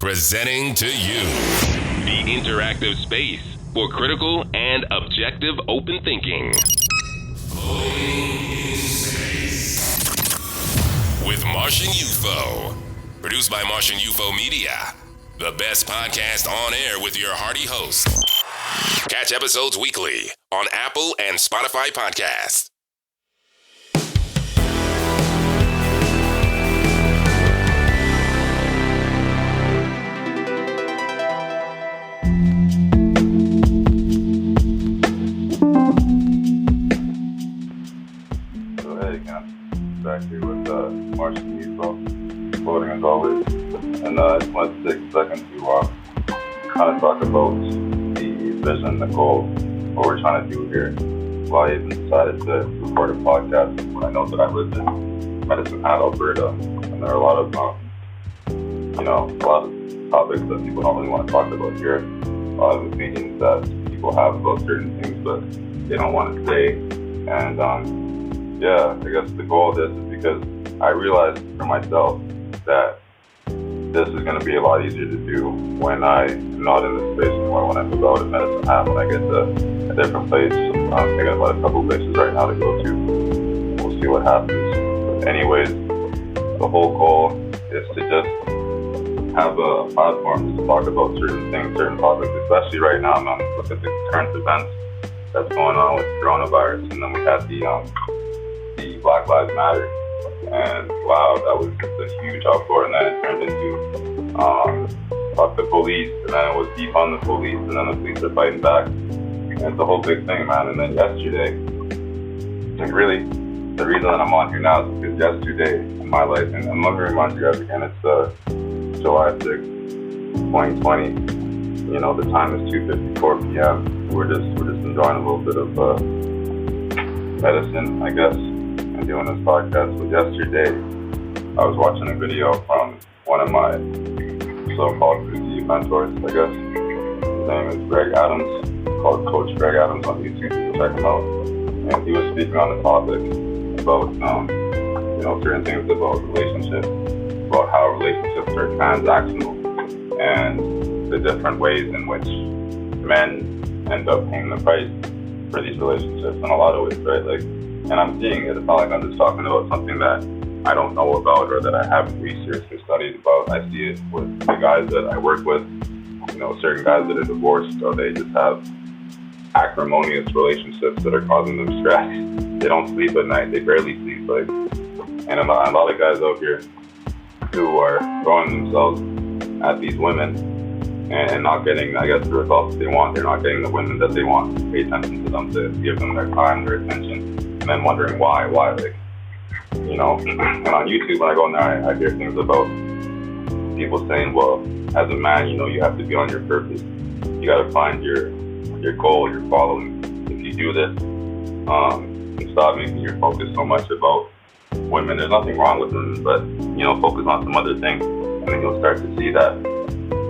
Presenting to you the interactive space for critical and objective open thinking. Floating in Space with Martian UFO. Produced by Martian UFO Media. The best podcast on air with your hearty host. Catch episodes weekly on Apple and Spotify podcasts. Back here with Martian UFO, floating as always, and I just wanted to take a second to kind of talk about the vision, the goal, what we're trying to do here. Why I even decided to record a podcast when I know that I live in Medicine Hat, Alberta, and there are a lot of topics that people don't really want to talk about here. A lot of opinions that people have about certain things, but they don't want to say, and yeah, I guess the goal of this is because I realized for myself that this is going to be a lot easier to do when I'm not in this space anymore, when I move out of Medicine Hat, when I get to a different place. I'm thinking about a couple places right now to go to. We'll see what happens. But anyways, the whole goal is to just have a platform to talk about certain things, certain topics, especially right now. I'm looking at the current events that's going on with coronavirus, and then we had the Black Lives Matter, and wow, that was just a huge uproar, and then it turned into fuck the police, and then it was defund the police, and then the police are fighting back, and it's a whole big thing, man. And then yesterday, like really, the reason that I'm on here now is because yesterday in my life, and let me remind you guys again, it's July 6th, 2020. You know, the time is 2:54 p.m. We're just enjoying a little bit of medicine, I guess, and doing this podcast. But yesterday, I was watching a video from one of my so-called boutique mentors, I guess. His name is Greg Adams, called Coach Greg Adams on YouTube. You can check him out. And he was speaking on the topic about, certain things about relationships, about how relationships are transactional, and the different ways in which men end up paying the price for these relationships in a lot of ways, right? Like, and I'm seeing it. It's not like I'm just talking about something that I don't know about or that I haven't researched or studied about. I see it with the guys that I work with, certain guys that are divorced, or they just have acrimonious relationships that are causing them stress. They don't sleep at night. They barely sleep. And a lot of guys out here who are throwing themselves at these women and not getting, I guess, the results they want. They're not getting the women that they want to pay attention to them, to give them their time, their attention, and then wondering why, and on YouTube, when I go in there, I hear things about people saying, well, as a man, you have to be on your purpose. You got to find your goal, your following. If you do this, and stop making your focus so much about women. There's nothing wrong with women, but, focus on some other things, and then you'll start to see that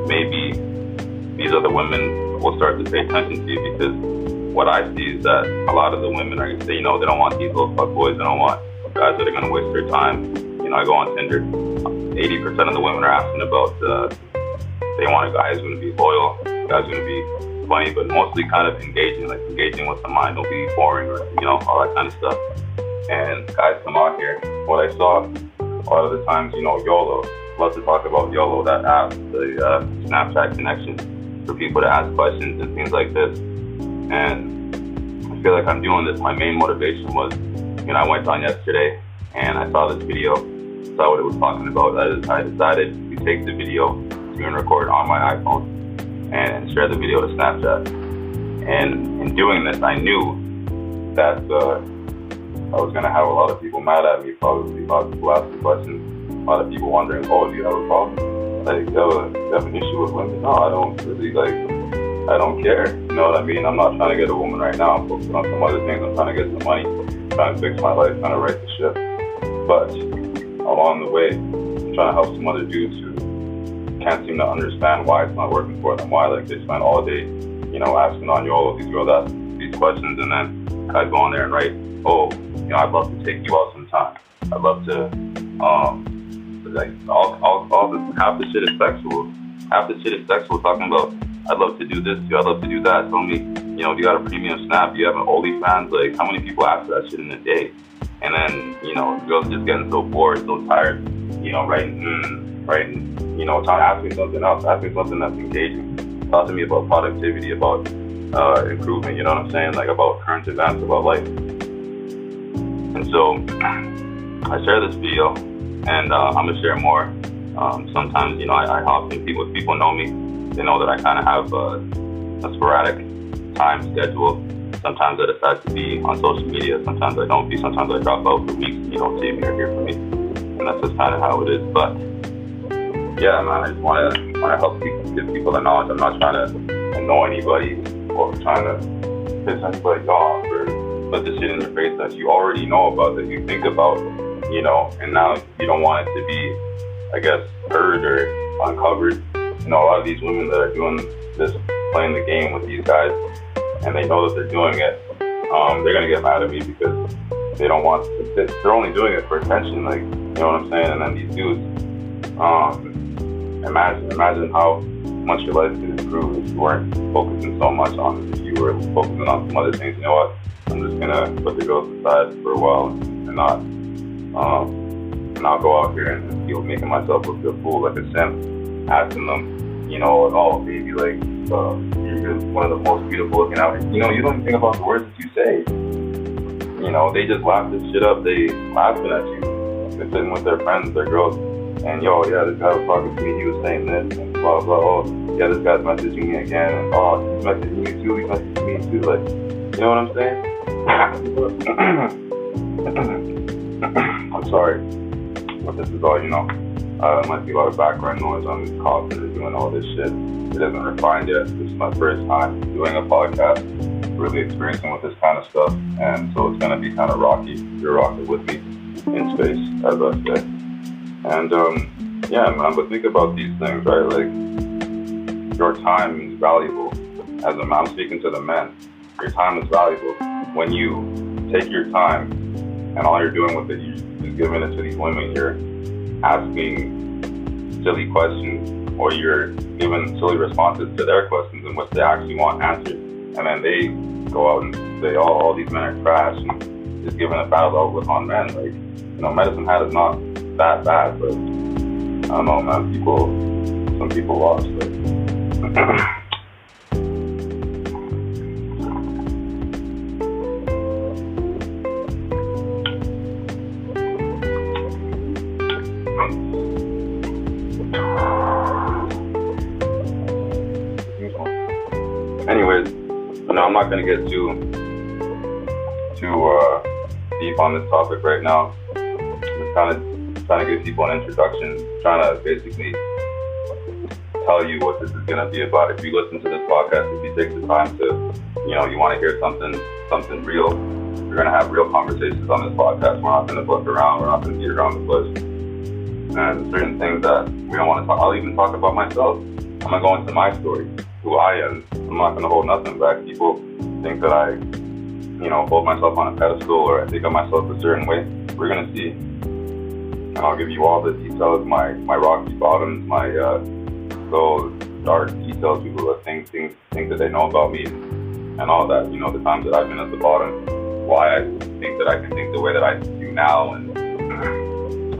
maybe these other women will start to pay attention to you, because what I see is that a lot of the women are going to say, they don't want these little fuck boys, they don't want guys that are going to waste their time. I go on Tinder, 80% of the women are asking about, they want a guy who's going to be loyal, a guy who's going to be funny, but mostly kind of engaging with the mind, don't be boring, or, all that kind of stuff. And guys come out here, what I saw a lot of the times, YOLO, love to talk about YOLO, that app, the Snapchat connection, for people to ask questions and things like this. And I feel like I'm doing this. My main motivation was, I went on yesterday and I saw this video, saw what it was talking about. I decided to take the video, screen record on my iPhone, and share the video to Snapchat. And in doing this, I knew that I was going to have a lot of people mad at me, probably, a lot of people asking questions, a lot of people wondering, oh, do you have a problem? Like, you have an issue with women? No, I don't really, I don't care. You know what I mean? I'm not trying to get a woman right now. I'm focused on some other things. I'm trying to get some money, trying to fix my life, trying to right the ship. But along the way, I'm trying to help some other dudes who can't seem to understand why it's not working for them. Why, they spend all day, asking on YOLO, these girls ask these questions, and then guys go on there and write, oh, I'd love to take you out sometime. I'd love to, all this, half the shit is sexual. half the shit is sexual, talking about, I'd love to do this, I'd love to do that. Tell me, you know, if you got a premium Snap, you have an OnlyFans, like, how many people ask for that shit in a day? And then, you know, girls just getting so bored, so tired, you know, writing, you know, trying to ask me something else, ask me something that's engaging. Talk to me about productivity, about improvement, you know what I'm saying? Like, about current events, about life. And so, I share this video, and I'm gonna share more. Sometimes, you know, I hop in, if people know me, they know that I kind of have a sporadic time schedule. Sometimes I decide to be on social media, sometimes I don't be, sometimes I drop out for weeks and you don't see me or hear from me. And that's just kind of how it is. But yeah, man, I just want to help people, give people the knowledge. I'm not trying to annoy anybody or trying to piss anybody off or put the shit in your face that you already know about, that you think about, you know, and now you don't want it to be, I guess, heard or uncovered. You know, a lot of these women that are doing this, playing the game with these guys, and they know that they're doing it, they're gonna get mad at me because they don't want to, they're only doing it for attention, like, you know what I'm saying? And then these dudes, imagine how much your life could improve if you weren't focusing so much on it, if you were focusing on some other things. You know what, I'm just gonna put the girls aside for a while and not go out here and feel making myself look a fool, like a simp, asking them, you know, oh baby, like, you're one of the most beautiful looking out here. You know, you don't even think about the words that you say. You know, they just laugh this shit up. They laughing at you. They're sitting with their friends, their girls, and yo, yeah, this guy was talking to me. He was saying this, and blah blah. Oh, yeah, this guy's messaging me again. And, oh, he's messaging me too. He's messaging me too. Like, you know what I'm saying? I'm sorry, but this is all, you know. There might be a lot of background noise on these calls that are doing all this shit. It isn't refined yet. This is my first time doing a podcast, really experiencing with this kind of stuff, and so it's gonna be kind of rocky. You're rocking with me in space, as I say. And yeah, man, but think about these things, right? Like, your time is valuable. As a man, I'm speaking to the men. Your time is valuable. When you take your time and all you're doing with it, you're just giving it to these women, you're asking silly questions, or you're giving silly responses to their questions in which they actually want answers, and then they go out and say, oh, all these men are trash, and just giving a bad outlook on men. Like, you know, Medicine Hat is not that bad, but I don't know, man, some people lost, like, anyways, you know, I'm not gonna get too deep on this topic right now. Just kind of trying to give people an introduction, trying to basically tell you what this is gonna be about. If you listen to this podcast, if you take the time to, you know, you want to hear something real, we're gonna have real conversations on this podcast. We're not gonna fuck around. We're not gonna beat around the bush. And certain things that we don't want to talk. I'll even talk about myself. I'm gonna go into my story, who I am. I'm not gonna hold nothing back. People think that I, you know, hold myself on a pedestal or I think of myself a certain way. We're gonna see, and I'll give you all the details, my rocky bottoms, my those dark details, people that think that they know about me, and all that. You know, the times that I've been at the bottom, why I think that I can think the way that I do now, and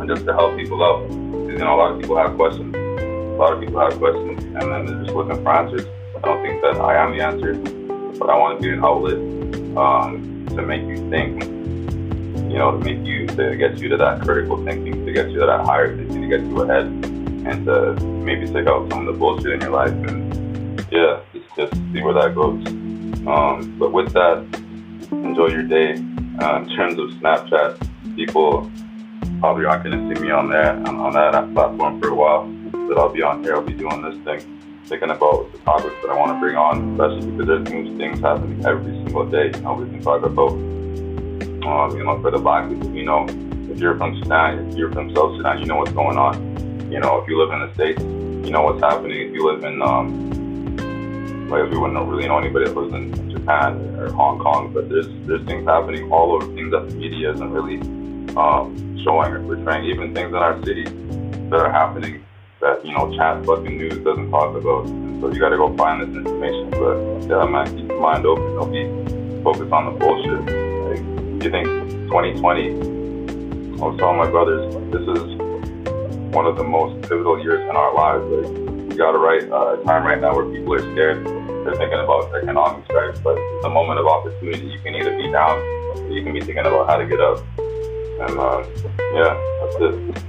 just to help people out. Because, you know, a lot of people have questions. And then they're just looking for answers. I don't think that I am the answer, but I want to be an outlet to make you think, you know, to get you to that critical thinking, to get you to that higher thinking, to get you ahead, and to maybe take out some of the bullshit in your life, and yeah, just see where that goes. But with that, enjoy your day. In terms of Snapchat, people probably aren't going to see me on that platform for a while, but I'll be on here, I'll be doing this thing, thinking about the topics that I want to bring on, especially because there's new things happening every single day. You know, we can talk about, you know, for the black people, you know, if you're from Sudan, if you're from South Sudan, you know what's going on. You know, if you live in the States, you know what's happening. If you live in, like, we wouldn't really know anybody that lives in Japan or Hong Kong, but there's things happening all over, things that the media isn't really showing or portraying, even things in our city that are happening that, you know, chat fucking news doesn't talk about. So you gotta go find this information. But yeah, man, keep your mind open. Don't be focused on the bullshit. Like, you think 2020, I was telling my brothers, this is one of the most pivotal years in our lives. Like, you got a time right now where people are scared. They're thinking about economic strife, but it's a moment of opportunity. You can either be down, or you can be thinking about how to get up. And yeah, that's it.